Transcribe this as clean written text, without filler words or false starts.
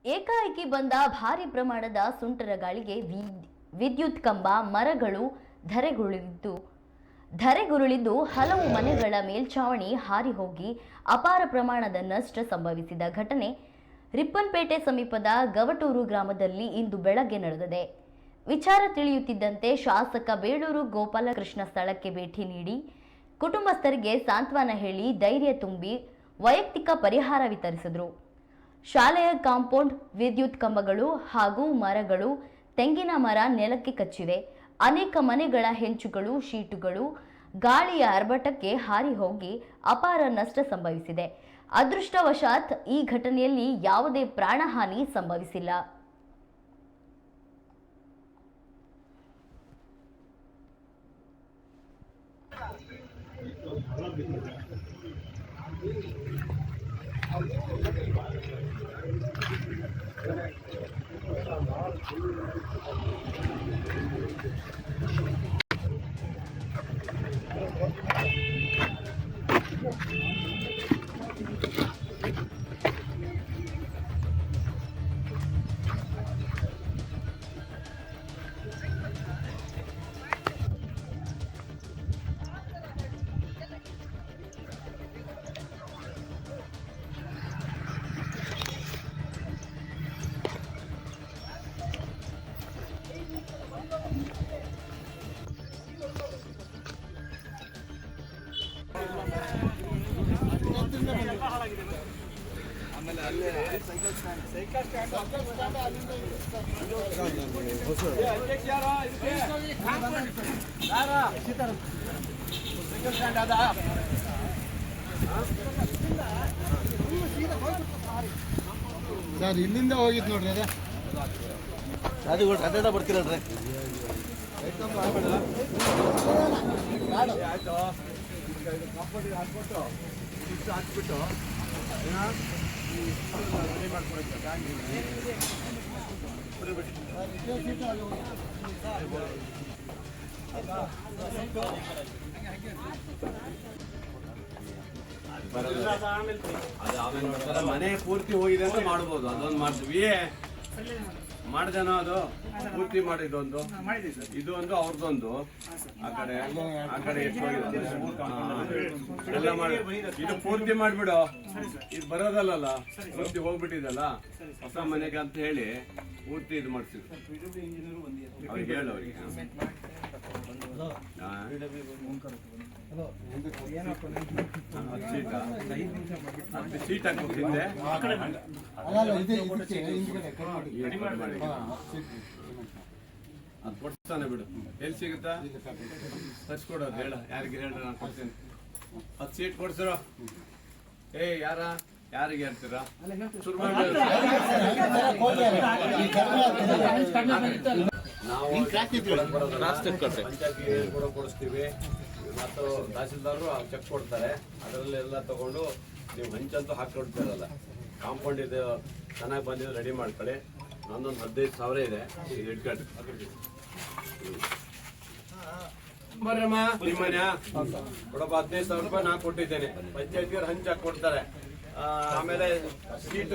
ಏಕಾಏಕಿ ಬಂದ ಭಾರಿ ಪ್ರಮಾಣದ ಸುಂಟರ ಗಾಳಿಗೆ ವಿದ್ಯುತ್ ಕಂಬ ಮರಗಳು ಧರೆಗುರುಳಿದ್ದು ಹಲವು ಮನೆಗಳ ಮೇಲ್ಛಾವಣಿ ಹಾರಿ ಹೋಗಿ ಅಪಾರ ಪ್ರಮಾಣದ ನಷ್ಟ ಸಂಭವಿಸಿದ ಘಟನೆ ರಿಪ್ಪನ್ಪೇಟೆ ಸಮೀಪದ ಗವಟೂರು ಗ್ರಾಮದಲ್ಲಿ ಇಂದು ಬೆಳಗ್ಗೆ ನಡೆದಿದೆ. ವಿಚಾರ ತಿಳಿಯುತ್ತಿದ್ದಂತೆ ಶಾಸಕ ಬೇಳೂರು ಗೋಪಾಲಕೃಷ್ಣ ಸ್ಥಳಕ್ಕೆ ಭೇಟಿ ನೀಡಿ ಕುಟುಂಬಸ್ಥರಿಗೆ ಸಾಂತ್ವನ ಹೇಳಿ ಧೈರ್ಯ ತುಂಬಿ ವೈಯಕ್ತಿಕ ಪರಿಹಾರ ವಿತರಿಸಿದರು. ಶಾಲೆಯ ಕಾಂಪೌಂಡ್ ವಿದ್ಯುತ್ ಕಂಬಗಳು ಹಾಗೂ ಮರಗಳು, ತೆಂಗಿನ ಮರ ನೆಲಕ್ಕೆ ಕಚ್ಚಿವೆ. ಅನೇಕ ಮನೆಗಳ ಹೆಂಚುಗಳು, ಶೀಟುಗಳು ಗಾಳಿಯ ಆರ್ಭಟಕ್ಕೆ ಹಾರಿ ಹೋಗಿ ಅಪಾರ ನಷ್ಟ ಸಂಭವಿಸಿದೆ. ಅದೃಷ್ಟವಶಾತ್ ಈ ಘಟನೆಯಲ್ಲಿ ಯಾವುದೇ ಪ್ರಾಣಹಾನಿ ಸಂಭವಿಸಿಲ್ಲ. ಆಮೇಲೆ ಅಲ್ಲೇ ಸೈಕಲ್ ಸ್ಟ್ಯಾಂಡ್ ಅದ ಸರ್ ಇಲ್ಲಿಂದ ಹೋಗಿದ್ ನೋಡ್ರಿ ಅದು ಕನ್ನಡ ಬರ್ತಿರಲ್ರಿ ಆಯ್ತು ಕಾಂಪೌಂಡಿಗೆ ಹಾಕ್ಬಿಟ್ಟು ಇಷ್ಟು ಹಾಕ್ಬಿಟ್ಟು ರೆಡಿ ಮಾಡ್ಕೊಳ್ತಾರೆ. ಮನೆ ಪೂರ್ತಿ ಹೋಗಿದೆ ಅಂತ ಮಾಡ್ಬೋದು. ಅದೊಂದು ಮಾಡ್ತೀವಿ ಮಾಡ್ದೇನೋ ಅದು ಪೂರ್ತಿ ಮಾಡಿದೊಂದು ಇದು ಒಂದು ಅವ್ರದ್ದೊಂದು ಆ ಕಡೆ ಎಷ್ಟು ಹೋಗಿದೆ ಎಲ್ಲ ಮಾಡಿ ಇದು ಪೂರ್ತಿ ಮಾಡ್ಬಿಡು. ಇದು ಬರೋದಲ್ಲ ಪೂರ್ತಿ ಹೋಗ್ಬಿಟ್ಟಿದಲ್ಲ ಹೊಸ ಮನೆಗೆ ಅಂತ ಹೇಳಿ ಪೂರ್ತಿ ಇದು ಮಾಡ್ಸಿದ್ರು. ಅವ್ರಿಗೆ ಹೇಳು ಅವ್ರಿಗೆ ಸೀಟ್ ಹಾಕ್ಬಿಟ್ಟಿದ್ದೆ ಅದು ಕೊಡ್ತಾನೆ ಬಿಡು. ಎಲ್ಲಿ ಸಿಗುತ್ತಾ ತರ್ಸ್ಕೊಡೋದು ಹೇಳ ಯಾರಿಗೆ ಹೇಳ ನಾನು ಕೊಡ್ತೀನಿ. 10 ಸೀಟ್ ಕೊಡ್ಸಿರೋ. ಯಾರಿಗೆ ಹೇಳ್ತೀರಾ? ನಾವು ಪಂಚಾಯತ್ಗೆ ಕೂಡ ಕೊಡಿಸ್ತೀವಿ ಮತ್ತು ತಹಸೀಲ್ದಾರರು ಚೆಕ್ ಕೊಡ್ತಾರೆ. ಅದರಲ್ಲೆಲ್ಲ ತಗೊಂಡು ನೀವು ಹಂಚಂತೂ ಹಾಕೊಡ್ತೀರಲ್ಲ. ಕಾಂಪೌಂಡ್ ಇದು ಚೆನ್ನಾಗಿ ಬಂದಿದ್ದು ರೆಡಿ ಮಾಡ್ಕೊಳ್ಳಿ. ನಂದೊಂದು 15,000 ಇದೆ ಇಟ್ಕೊಂಡು ಬರ್ರಮ್ಮ ನಿಮ್ಮ ಮನೆ ಕೊಡಪ್ಪ. 15,000 ರೂಪಾಯಿ ನಾನು ಕೊಟ್ಟಿದ್ದೇನೆ. ಪಂಚಾಯತ್ಗೆ ಹಂಚ್ ಹಾಕಿ ಕೊಡ್ತಾರೆ. ಆಮೇಲೆ ಸೀಟು